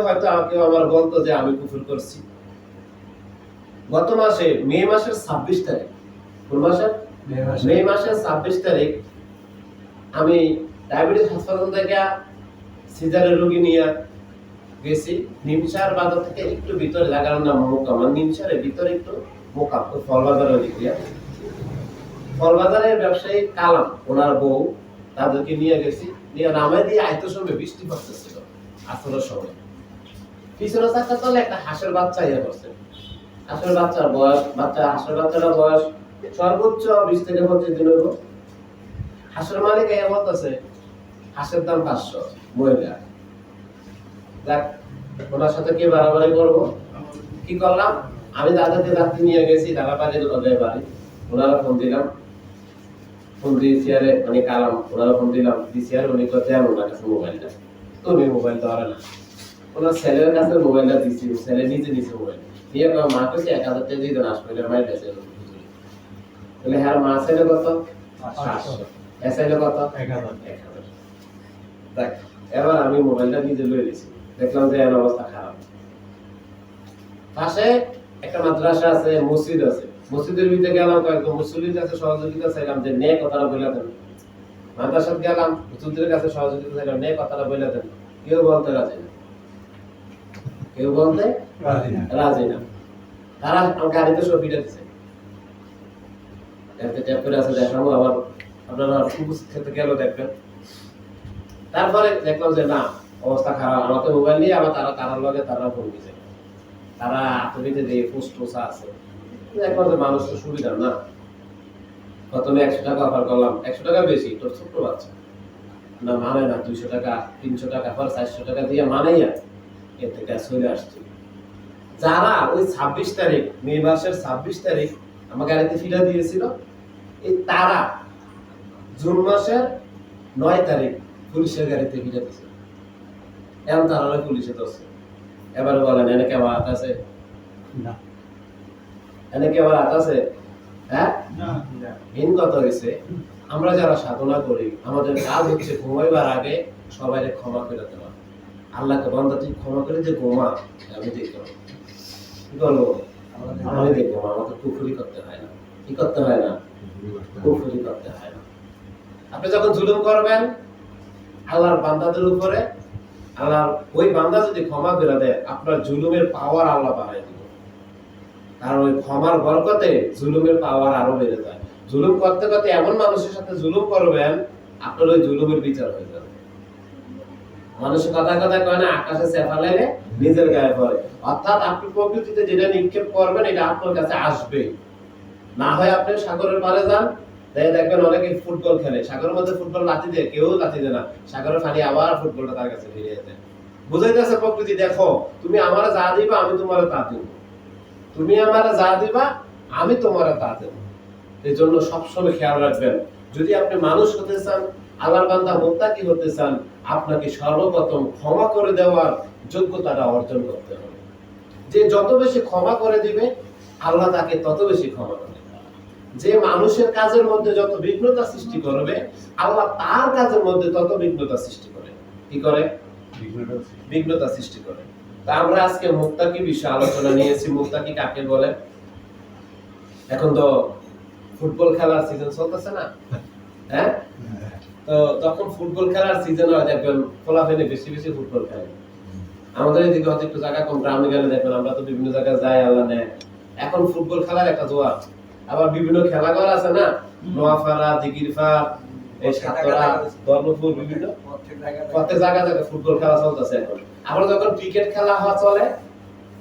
হয়তো কেউ আমার বলতো যে আমি কুফর করছি। গত মাসে মে মাসের 26 তারিখ, কোন মাসে? মে মাসের 26 তারিখ আমি ডায়াবেটিস হাসপাতাল থেকে সিজারের রোগী নিয়ে গেছি নিমসার বাজার থেকে একটু ভিতরে, জায়গার নাম মোকাম, নিমসারের ভিতরে একটু মোকাম, ফলবাজারের দিকে। ফলবাজারের ব্যবসায়ী কালাম ওনার বউ, তাদেরকে নিয়ে গেছি, নিয়ে নামে দিয়ে আইতো সময় বৃষ্টি পড়তেছিল আসরের সময়। পিছনে চাকা তলে একটা হাঁসের বাচ্চা ইয়ে করছে। হাঁসের বাচ্চার বয়স, হাঁসের বাচ্চাটার বয়স সর্বোচ্চ 20 থেকে 25 দিন হইব। হাঁসের মালিক ইয়ে বলতেছে হাঁসের দাম 500 মহিলা। দেখ ওনার সাথে কি বাড়াবাড়ি করবো, কি করলাম, আমি দাদাকে রাত্রি নিয়ে গেছি, দাদা বাড়ির ওদের বাড়ি, ওনারা ফোন দিলাম, ফোন দিয়ে চেয়ারে মানে কালাম, ওনারা ফোন দিলাম চেয়ারে, উনি করতে ওনার কাছে মোবাইলটা, তুমি মোবাইল তো আর না, ওনার ছেলের কাছে মোবাইলটা দিচ্ছি, ছেলে নিজে নিচে মোবাইল দিয়ে মা কাছে 1000 টাকা দিয়ে দেন, হাসপাতালের মায়ের কাছে বলে হ্যাঁ মা ছেলে কত 500, এসআইলে কত 1000। দেখ এবার আমি মোবাইলটা নিজে লয়ে নিয়েছি, দেখলাম যে এর অবস্থা খারাপ। পাশে একটা মাদ্রাসা আছে, মসজিদ আছে, মসজিদের ভিতরে গেলাম, কয়েকজন মুসল্লির কাছে সহযোগিতা চাইলাম যে নে কথাটা বলে দেন। মাদ্রাসায় গেলাম, হুজুরদের কাছে সহযোগিতা চাইলাম, নে কথাটা বলে দেন। কেউ বলতে রাজি না, কেউ বলতে রাজি না। তারা গাড়িতে সব পিঠে দিচ্ছে, একটা ট্যাপ করে আছে, দেখাবো আবার আপনারা খেতে গেল দেখবেন। তারপরে দেখলাম যে না অবস্থা খারাপ, আমাকে মোবাইল নিয়ে আবার তারার লগে তারা ফোন দিছে, তারা আতবিতে দিয়ে পোস্টোসা আছে। দেখলাম যে মানুষ তো সুবিধা না, প্রথমে 100 টাকা অফার করলাম, 100 টাকা বেশি, তোর ছোট্ট বাচ্চা না মানে না, 200 টাকা 300 টাকা পর 400 টাকা দিয়ে মানেই আর এর থেকে চলে আসছে। যারা ওই 26 তারিখ মে মাসের 26 তারিখ আমার গাড়িতে ফিরা দিয়েছিল, এই তারা জুন মাসের 9 তারিখ পুলিশের গাড়িতে ফিরে দিয়েছে। এখন তারা পুলিশে ধরছে। এবার বলেন এনে কেমন হাত আছে? না এনে কেমন হাত আছে? হ্যাঁ হিন কত হয়েছে। আমরা যারা সাধনা করি আমাদের কাজ হচ্ছে ঘুমাইবার আগে সবাই ক্ষমা করে দেওয়া। আল্লাহকে বান্দা তুই ক্ষমা করে যে ঘুমা, আমি দেখবো কি করবো, আমি দেখবো, আমাকে কুফরি করতে হয় না। কি করতে হয় না? কুফরি করতে হয় না। আপনি যখন জুলুম করবেন আল্লাহর বান্দাদের উপরে, আল্লাহর ওই বান্দা যদি ক্ষমা করে দেয়, আপনার জুলুমের পাওয়ার আল্লাহ বাড়ায় দিবে। কারণ ওই ক্ষমার বরকতে জুলুমের পাওয়ার আরো বেড়ে যায়। জুলুম করতে করতে এমন মানুষের সাথে জুলুম করবেন, আপনার ওই জুলুমের বিচার হয়ে যাবে। মানুষ কথা কথা কয় না, আকাশে চেপা লাগে নিজের গায়ে পড়ে। অর্থাৎ আপনি প্রকৃতিতে যেটা নিক্ষেপ করবেন এটা আপনার কাছে আসবে। না হয় আপনি সাগরের পাড়ে যান, দেখবেন অনেকে ফুটবল খেলে, সাগরের মধ্যে ফুটবল লাথি দেয়, কেউ লাথি দেয় না, সাগরের পানি আবার ফুটবলটা তার কাছে ফিরে যেতে বুঝাইতেছে প্রকৃতি, দেখো তুমি আমার যা দিবা আমি তোমার তা দিব, তুমি আমার যা দিবা আমি তোমার তা দেব। এই জন্য সবসময় খেয়াল রাখবেন, যদি আপনি মানুষ হতে চান, আল্লাহর বান্দা মুত্তাকি হতে চান, আপনাকে সর্বপ্রথম ক্ষমা করে দেওয়ার যোগ্যতাটা অর্জন করতে হবে। যে যত বেশি ক্ষমা করে দিবে আল্লাহ তাকে তত বেশি ক্ষমা করবে। যে মানুষের কাজের মধ্যে যত বিঘ্নতা সৃষ্টি করবে আল্লাহ তার কাজের মধ্যে তত বিঘ্নতা সৃষ্টি করে। কি করে? বিঘ্নতা সৃষ্টি করে। তা আমরা আজকে মুত্তাকি বিষয়ে আলোচনা নিয়েছি। মুত্তাকি কাকে বলে? এখন তো ফুটবল খেলার সিজন চলতেছে না, হ্যাঁ? তো তখন ফুটবল খেলার সিজন হয়, দেখবেন ফলাফলে বেশি বেশি ফুটবল খেলে। আমাদের এদিকে হয়তো একটু জায়গা কম, গ্রামে গেলে দেখবেন আমরা তো বিভিন্ন জায়গায় যাই, আল্লাহ নেয়। এখন ফুটবল খেলার একটা জোয়ার। আবার বিভিন্ন খেলাঘর আছে না, নোয়াপাড়া, দিঘিরপাড়, এই সাতরা, ধর্মপুর, বিভিন্ন প্রত্যেক জায়গায় ফুটবল খেলা চলতেছে এখন। আবার যখন ক্রিকেট খেলা হয় চলে,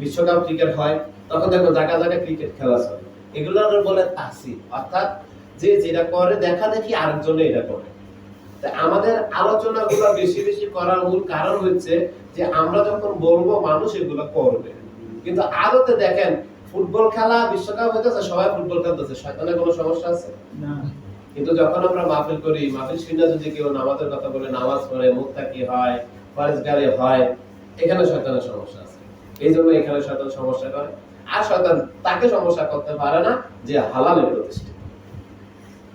বিশ্বকাপ ক্রিকেট হয়, তখন দেখো জায়গা জায়গায় ক্রিকেট খেলা চলে। এগুলোর বলে তাসির, অর্থাৎ যে যেটা করে দেখা দেখি আরেকজনে এটা করে। আমাদের আলোচনাগুলো বেশি বেশি করার মূল কারণ হচ্ছে যে আমরা যখন বলবো মানুষ এগুলো করবে। কিন্তু আদতে দেখেন ফুটবল খেলা বিশ্বকাপ হইতেছে, সবাই ফুটবল খেলতেছে, শয়তানের কোনো সমস্যা আছে না। কিন্তু যখন আমরা মাহফিল করি, মাহফিল শুনে যদি কেউ নামাজের কথা বলে, নামাজ পড়ে, মুত্তাকি হয়, পরহেজগারি হয়, এখানে শয়তানের সমস্যা আছে। এই জন্য এখানে শয়তান সমস্যা করে। আর শয়তান তাকে সমস্যা করতে পারে না যে হালালে প্রতিষ্ঠিত,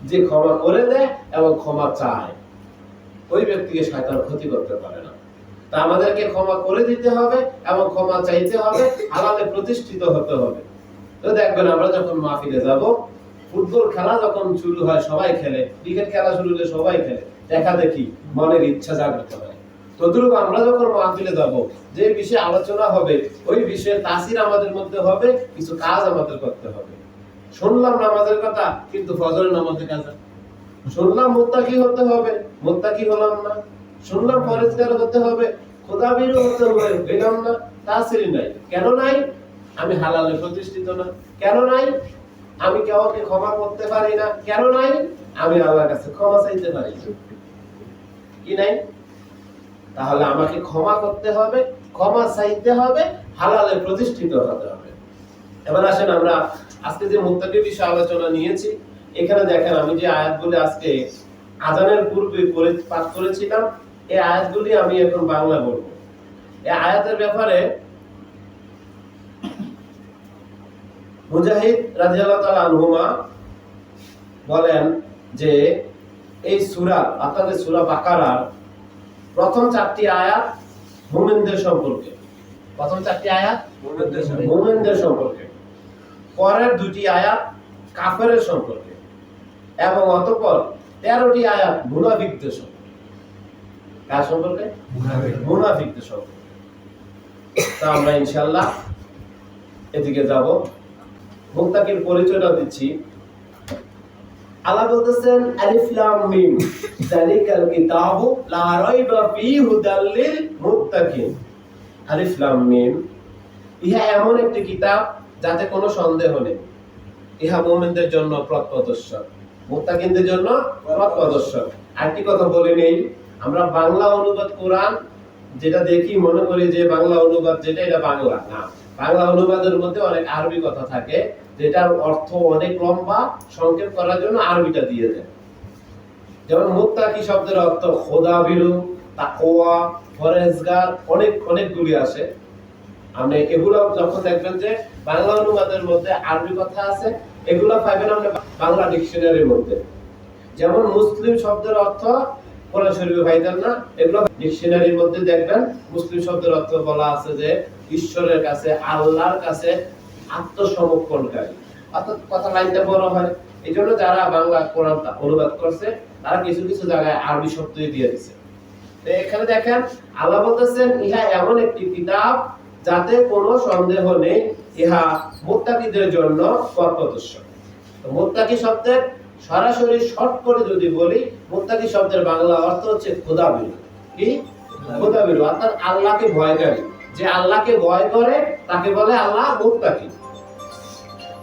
যে ক্ষমা করে দেয় এবং ক্ষমা চায়, ওই ব্যক্তিকে শয়তান ক্ষতি করতে পারে না। তা আমাদেরকে ক্ষমা করে দিতে হবে এবং ক্ষমা চাইতে হবে, হালালে প্রতিষ্ঠিত হতে হবে। তো দেখবেন আমরা যখন মাহফিলে যাব, ফুটবল খেলা যখন শুরু হয় সবাই খেলে, ক্রিকেট খেলা শুরু হলে সবাই খেলে, দেখা দেখি মনের ইচ্ছা জাগ্রত হয়। তদ্রূপ আমরা যখন মাহফিলে যাব, যে বিষয়ে আলোচনা হবে ওই বিষয়ে তাসির আমাদের মধ্যে হবে, কিছু কাজ আমাদের করতে হবে। শুনলাম নামাজের কথা, কিন্তু ফজরের নামাজে কাজ। শুনলাম মুত্তাকি হতে হবে, মুত্তাকি হলাম না। শুনলাম পরেজগার হতে হবে, খোদাভীরু হতে হবে, হইলাম না। তাসির নাই। কেন নাই? আমি হালালে প্রতিষ্ঠিত না। কেন নাই? আমি কাউকে ক্ষমা করতে পারি না। কেন নাই? আমি আল্লাহর কাছে ক্ষমা চাইতে পারি না। কি নাই? তাহলে আমাকে ক্ষমা করতে হবে, ক্ষমা চাইতে হবে, হালালে প্রতিষ্ঠিত হতে হবে। এবার আসেন আমরা আজকে যে মুত্তাকির বিষয়ে আলোচনা নিয়েছি, এখানে দেখেন আমি যে আয়াতগুলি আজকে আযানের পূর্বে পাঠ করেছিলাম, এই আয়াতগুলি আমি এখন বাংলা বলবো। এই আয়াতের ব্যাপারে মুজাহিদ রাদিয়াল্লাহু তাআলা আনহুমা বলেন যে এই সূরা অর্থাৎ সূরা বাকারার প্রথম 4টি আয়াত মুমিনদের সম্পর্কে, প্রথম 4টি আয়াত মুমিনদের সম্পর্কে, পরের 2টি আয়াত কাফেরের সম্পর্কে, এবং অতঃপর 13টি আয়াত মুনাফিকদের সম্পর্কে। কার সম্পর্কে? মুনাফিকদের সম্পর্কে। তা আমরা ইনশাআল্লাহ এদিকে যাব। মুত্তাকির পরিচয়টা দিচ্ছি। আল্লাহ বলতেছেন আলিফ লাম মিম যালিকাল কিতাবু লা রাইবা ফীহি হুদাল লিল মুত্তাকিন। আলিফ লাম মিম, ইহা এমন একটি কিতাব যাতে কোনো সন্দেহ নেই। ইহা মুমিনদের জন্য পথ প্রদর্শক, মুত্তাকিনদের জন্য পথ প্রদর্শক। আরেকটি কথা বলে নেই, আমরা বাংলা অনুবাদ কোরআন যেটা দেখি মনে করি যে বাংলা অনুবাদ যেটা এটা বাংলা না। বাংলা অনুবাদের মধ্যে অনেক আরবি কথা থাকে, যেটার অর্থ অনেক লম্বা, সংক্ষেপ করার জন্য আরবিটা দিয়ে দেয়। যেমন মুত্তাকি শব্দের অর্থ খোদাভীরু, তাকওয়া, পরহেজগার, অনেকগুলি আসে। আপনি এগুলো যখন দেখবেন যে বাংলা অনুবাদের মধ্যে আরবি কথা আছে, এগুলো পাবেন আপনি বাংলা ডিকশনারির মধ্যে। যেমন মুসলিম শব্দের অর্থ কোরআন শরীফে পাইতেন না, এগুলো ডিকশনারির মধ্যে দেখবেন মুসলিম শব্দের অর্থ বলা আছে যে ঈশ্বরের কাছে, আল্লাহর কাছে আত্মসমর্পণকারী। অর্থাৎ কথা লাইনটা বড় হয়, এই জন্য যারা বাংলা কোরআন অনুবাদ করছে তারা কিছু কিছু জায়গায় আরবি শব্দই দিয়ে দিচ্ছে। তো এখানে দেখেন আল্লাহ বলতেছেন ইহা এমন একটি কিতাব যাতে কোনো সন্দেহ নেই, ইহা মুত্তাকিদের জন্য পথ প্রদর্শক। তো মুত্তাকি শব্দের সরাসরি শর্ট করে যদি বলি, মুত্তাকি শব্দের বাংলা অর্থ হচ্ছে খোদাভীরু। কি? খোদাভীরু, অর্থাৎ আল্লাহকে ভয়কারী। যে আল্লাহকে ভয় করে তাকে বলে আল্লাহ মুত্তাকি।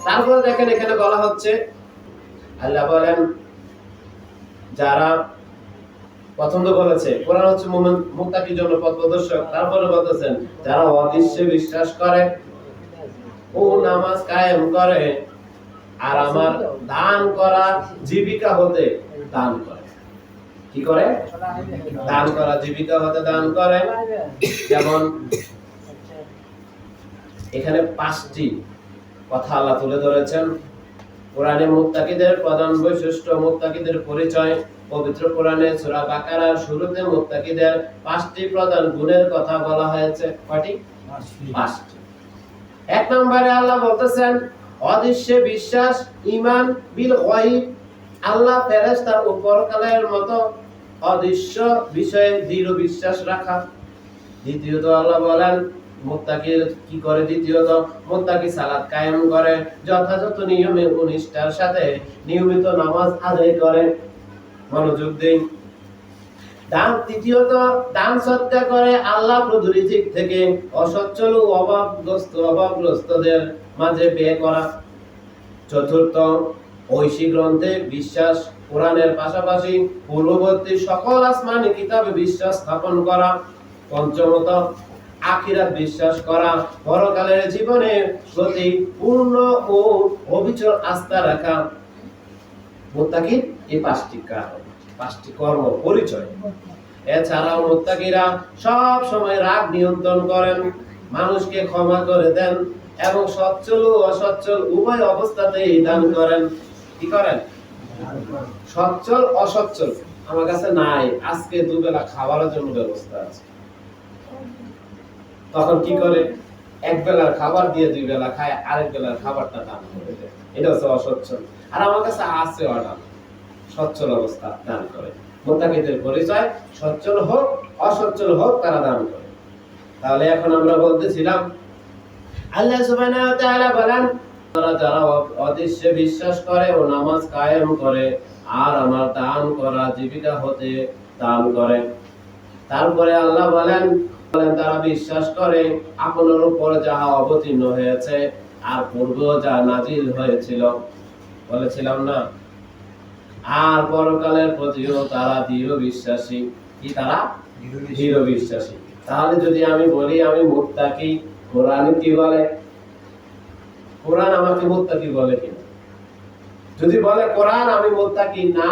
তারপরে দেখেন এখানে বলা হচ্ছে, আল্লাহ বলেন যারা পছন্দ করেছে, কোরআন হচ্ছে মুমিন মুত্তাকির জন্য পথ প্রদর্শক। তারপরে বলতেছেন যারা অদৃশ্যে বিশ্বাস করে ও নামাজ কায়েম করে আর আমার দান করা জীবিকা হতে দান করে। কি করে? দান করা জীবিকা হতে দান করে। যেমন এখানে 5টি কথা আল্লাহ তুলে ধরেছেন। কোরআনে মুত্তাকিদের প্রধান বৈশিষ্ট্য, মুত্তাকিদের পরিচয়। পবিত্র কোরআনে সূরা বাকারার শুরুতে মুত্তাকিদের 5টি প্রধান গুণের কথা বলা হয়েছে। কয়টি? 5টি। 1 নম্বরে আল্লাহ বলতেছেন অদৃশ্যে বিশ্বাস, ঈমান বিল গায়ব, আল্লাহ ফেরেশতা ও পরকালের মতো অদৃশ্য বিষয়ে দৃঢ় বিশ্বাস রাখা। দ্বিতীয়ত আল্লাহ বলেন মুত্তাকির কি করে? দ্বিতীয়ত মুত্তাকি সালাত কায়েম করে, যথাযথ নিয়মে ও নিষ্ঠার সাথে নিয়মিত নামাজ আদায় করে। মনোযোগ দিন। তৃতীয়ত দান সদকা করে আল্লাহ প্রদত্ত রিজিক থেকে অসচ্ছল ও অভাবগ্রস্তদের মাঝে ব্যয় করা। চতুর্থ ঐশী গ্রন্থে বিশ্বাস, কোরআনের পাশাপাশি পূর্ববর্তী সকল আসমানি কিতাবে বিশ্বাস স্থাপন করা। পঞ্চমত আখিরাত বিশ্বাস করা, পরকালের জীবনের প্রতি পূর্ণ ও অবিচল আস্থা রাখা। মুত্তাকির এই 5টি কর্ম পরিচয়। এছাড়াও মুত্তাকিরা সব সময় রাগ নিয়ন্ত্রণ করেন, মানুষকে ক্ষমা করে দেন এবং সচ্ছল ও অসচ্ছল উভয় অবস্থাতেই দান করেন। কি করেন? সচ্ছল অসচ্ছল আমার কাছে নাই, আজকে দুবেলা খাবারের জন্য ব্যবস্থা আছে, তখন কি করে, এক বেলার খাবার দিয়ে 2 বেলা খায়, আরেক বেলার খাবারটা দান করে দেয়। এটা হচ্ছে অসচ্ছল। আর আমার কাছে আছে অর্ডার, সচ্ছল অবস্থা দান করে। মুত্তাকিদের পরিচয় সচ্ছল হোক অসচ্ছল হোক তারা দান করে। তাহলে এখন আমরা বলতেছিলাম আল্লাহ সুবহানাহু ওয়া তাআলা বলেন, যারা অদৃশ্যে বিশ্বাস করে ও নামাজ কায়েম করে আর আমার দান করা জীবিকা হতে দান করে। তারপরে আল্লাহ বলেন তারা বিশ্বাস করে আপনার উপর যাহা অবতীর্ণ হয়েছে আর পূর্ব যা নাজিল হয়েছিল, বলেছিলাম না, আর পরকালের প্রতিও তারা দৃঢ় বিশ্বাসী। কি তারা? দৃঢ় বিশ্বাসী। তাহলে যদি আমি বলি আমি মুত্তাকি, কোরআন কি বলে? কোরআন আমাকে মুত্তাকি বলে কিনা? যদি বলে কোরআন আমি মুত্তাকি না,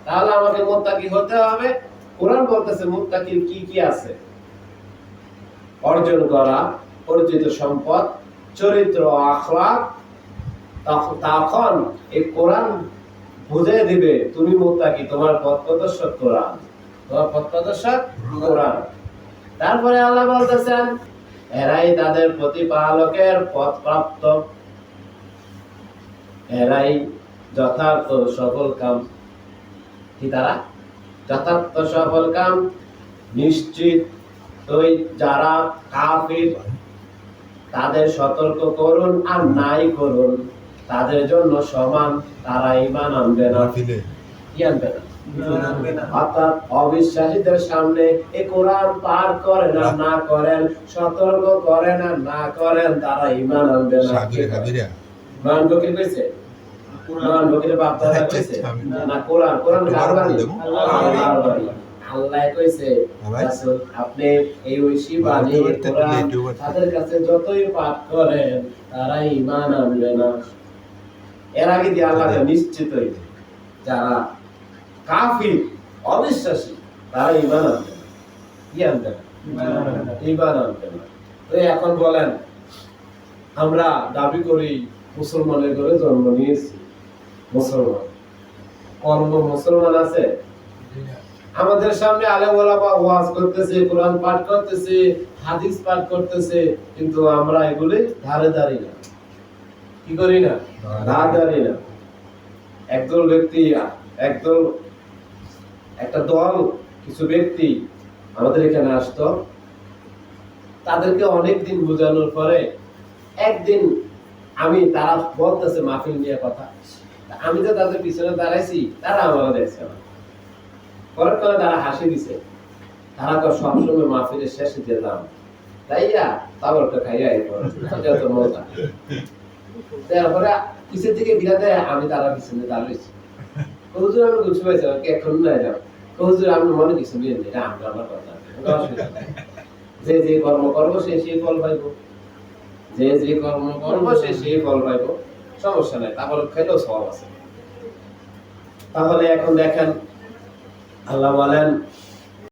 তাহলে আমাকে মুত্তাকি হতে হবে। কোরআন বলতেছে মুত্তাকির কি কি আছে? অর্জন করা অর্জিত সম্পদ, চরিত্র, আখলাক। তখন এই কোরআন বুঝিয়ে দিবে তুমি মুত্তাকি, তোমার পথ প্রদর্শক কোরআন, তোমার পথ প্রদর্শক কোরআন। তারপরে আল্লাহ বলতেছেন এরাই তাদের প্রতিপালকের পথ প্রাপ্ত, এরাই যথার্থ সফল কাম। কি তারা? যথার্থ সফল কাম। নিশ্চিত ওই যারা কাফির তাদের সতর্ক করুন আর নাই করুন, তাদের জন্য সমান, তারা ঈমান আনবে না। কি আনবে না? অর্থাৎ অবিশ্বাসীদের সামনে এই কোরআন পাঠ করেন আর না করেন, সতর্ক করেন আর না করেন, তারা ঈমান আনবে না। কোরআন কি কইছে? কোরআন বকিরে বাপ দাদা কইছে না, কোরআন কোরআন কার বাণী? আল্লাহর বাণী। আল্লাহ কইছে রাসূল আপনি এই ঐশী বাণী কোরআন তাদের কাছে যতই পাঠ করেন তারা ঈমান আনবে না। এর আগে দিয়ে আল্লাহ নিশ্চিতই যারা কাফির অবিশ্বাসী তারা ঈমান আনবে না। কি আনবে না? ঈমান আনবে না। তো এখন বলেন আমরা দাবি করি মুসলমানের ঘরে জন্ম নিয়েছি, মুসলমান, কর্ম মুসলমান আছে? আমাদের সামনে আলেম ওলামা ওয়াজ করতেছে, কোরআন পাঠ করতেছে, হাদিস পাঠ করতেছে, কিন্তু আমরা এগুলি ধারে দাঁড়ি না। কি করি না? ধারে দাঁড়ি না। একদল ব্যক্তি, একদল একটা দল, কিছু ব্যক্তি আমাদের এখানে আসতো, তাদেরকে অনেক দিন বোঝানোর পরে একদিন আমি, তারা বলতেছে মাহফিল নিয়ে কথা, আমি তো তাদের পিছনে দাঁড়াইছি, তারা আমাকে দেখছে না। পরে করে তারা হাসি দিছে, তারা তো সবসময় মাহফিলের শেষে যেতাম তাইয়া তাবরটা খাইয়া এরপর যত মজা। তারপরে পিছের দিকে বিরা দেয়, আমি তারা পিছনে দাঁড়াইছি। হুজুর আমি গুছি পাইছি এখন নাই যাও, হুজুর আমি মনে কিছু নিয়ে এটা আমরা আমার কথা, যে যে কর্ম করবো সে সেই ফল পাইব, যে যে কর্ম করবো সে সেই ফল পাইব, সমস্যা নাই, তারপর খাইলেও সব আছে। তাহলে এখন দেখেন আল্লাহ বলেন